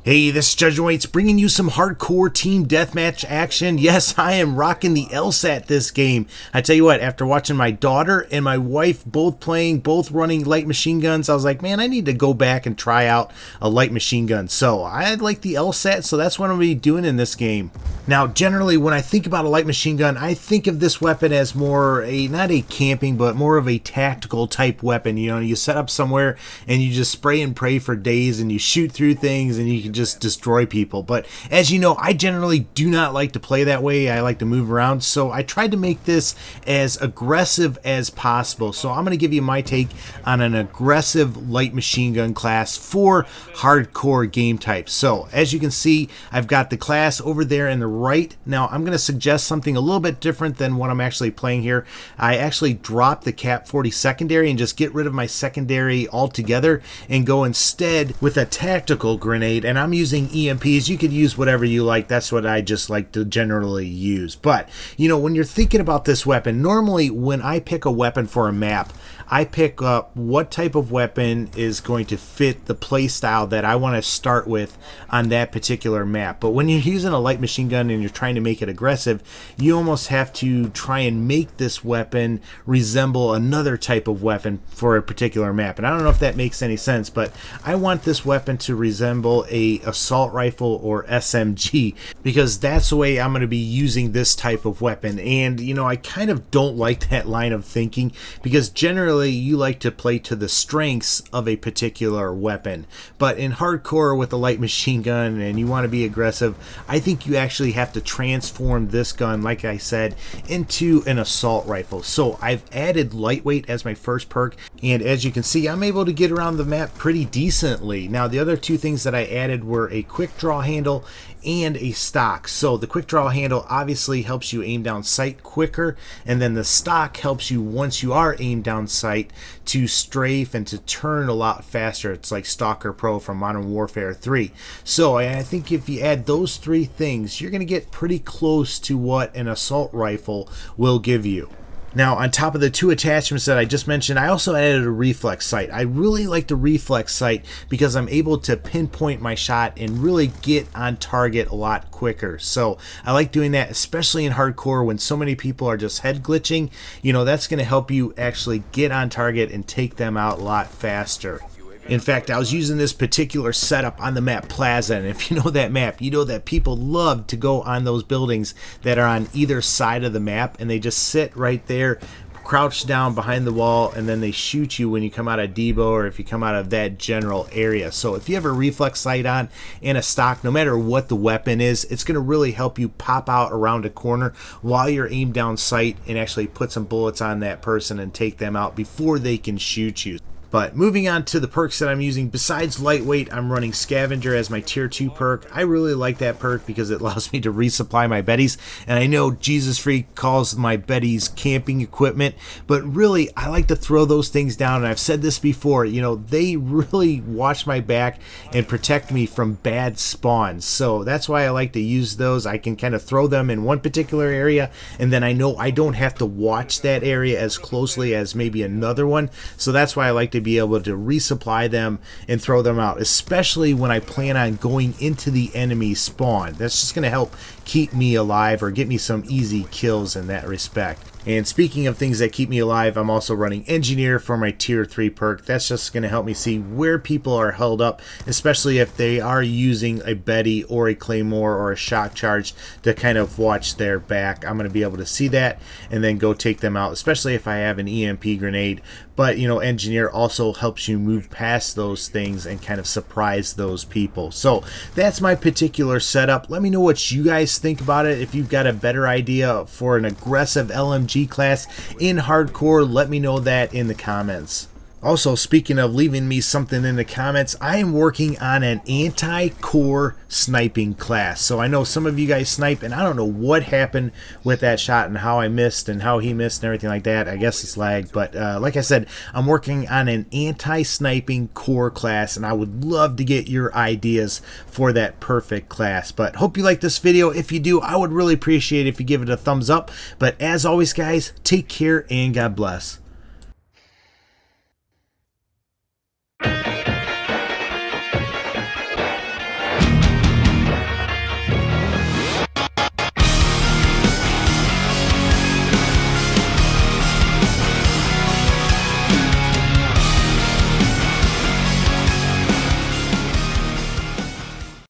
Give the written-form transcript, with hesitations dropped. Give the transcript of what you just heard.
Hey, this is Judge Waits bringing you some hardcore team deathmatch action. Yes, I am rocking the LSAT this game. I tell you what, after watching my daughter and my wife both playing, both running light machine guns, I was like, man, I need to go back and try out a light machine gun. So I like the LSAT, so that's what I'm going to be doing in this game. Now, generally, when I think about a light machine gun, I think of this weapon as more not a camping, but more of a tactical type weapon. You know, you set up somewhere and you just spray and pray for days and you shoot through things and you can just destroy people. But as you know, I generally do not like to play that way. I like to move around, so I tried to make this as aggressive as possible. So I'm going to give you my take on an aggressive light machine gun class for hardcore game types. So as you can see, I've got the class over there in the right. Now I'm going to suggest something a little bit different than what I'm actually playing here. I actually drop the Cap 40 secondary and just get rid of my secondary altogether and go instead with a tactical grenade, and I'm using EMPs. You could use whatever you like. That's what I just like to generally use. But you know, when you're thinking about this weapon, normally when I pick a weapon for a map, I pick up what type of weapon is going to fit the play style that I want to start with on that particular map. But when you're using a light machine gun and you're trying to make it aggressive, you almost have to try and make this weapon resemble another type of weapon for a particular map. And I don't know if that makes any sense, but I want this weapon to resemble a assault rifle or SMG, because that's the way I'm going to be using this type of weapon. And you know, I kind of don't like that line of thinking, because generally you like to play to the strengths of a particular weapon. But in hardcore with a light machine gun and you want to be aggressive, I think you actually have to transform this gun, like I said, into an assault rifle. So I've added lightweight as my first perk, and as you can see, I'm able to get around the map pretty decently. Now the other two things that I added were a quick draw handle and a stock. So the quick draw handle obviously helps you aim down sight quicker, and then the stock helps you, once you are aimed down sight, to strafe and to turn a lot faster. It's like Stalker Pro from Modern Warfare 3. So I think if you add those three things, you're going to get pretty close to what an assault rifle will give you. Now, on top of the two attachments that I just mentioned, I also added a reflex sight. I really like the reflex sight because I'm able to pinpoint my shot and really get on target a lot quicker. So I like doing that, especially in hardcore when so many people are just head glitching. You know, that's going to help you actually get on target and take them out a lot faster. In fact, I was using this particular setup on the map Plaza, and if you know that map, you know that people love to go on those buildings that are on either side of the map, and they just sit right there, crouched down behind the wall, and then they shoot you when you come out of Debo or if you come out of that general area. So if you have a reflex sight on and a stock, no matter what the weapon is, it's going to really help you pop out around a corner while you're aimed down sight and actually put some bullets on that person and take them out before they can shoot you. But moving on to the perks that I'm using, besides lightweight, I'm running Scavenger as my tier 2 perk. I really like that perk because it allows me to resupply my Bettys. And I know Jesus Freak calls my Bettys camping equipment, but really I like to throw those things down. And I've said this before, you know, they really watch my back and protect me from bad spawns. So that's why I like to use those. I can kind of throw them in one particular area, and then I know I don't have to watch that area as closely as maybe another one. So that's why I like to be able to resupply them and throw them out, especially when I plan on going into the enemy spawn. That's just going to help keep me alive or get me some easy kills in that respect. And speaking of things that keep me alive, I'm also running Engineer for my tier 3 perk. That's just going to help me see where people are held up, especially if they are using a Betty or a Claymore or a shock charge to kind of watch their back. I'm going to be able to see that and then go take them out, especially if I have an EMP grenade. But you know, Engineer also helps you move past those things and kind of surprise those people. So that's my particular setup. Let me know what you guys think about it. If you've got a better idea for an aggressive LMG class in hardcore, let me know that in the comments. Also, speaking of leaving me something in the comments, I am working on an anti-core sniping class. So I know some of you guys snipe, and I don't know what happened with that shot and how I missed and how he missed and everything like that. I guess it's lag, but like I said, I'm working on an anti-sniping core class, and I would love to get your ideas for that perfect class. But hope you like this video. If you do, I would really appreciate it if you give it a thumbs up. But as always, guys, take care and God bless.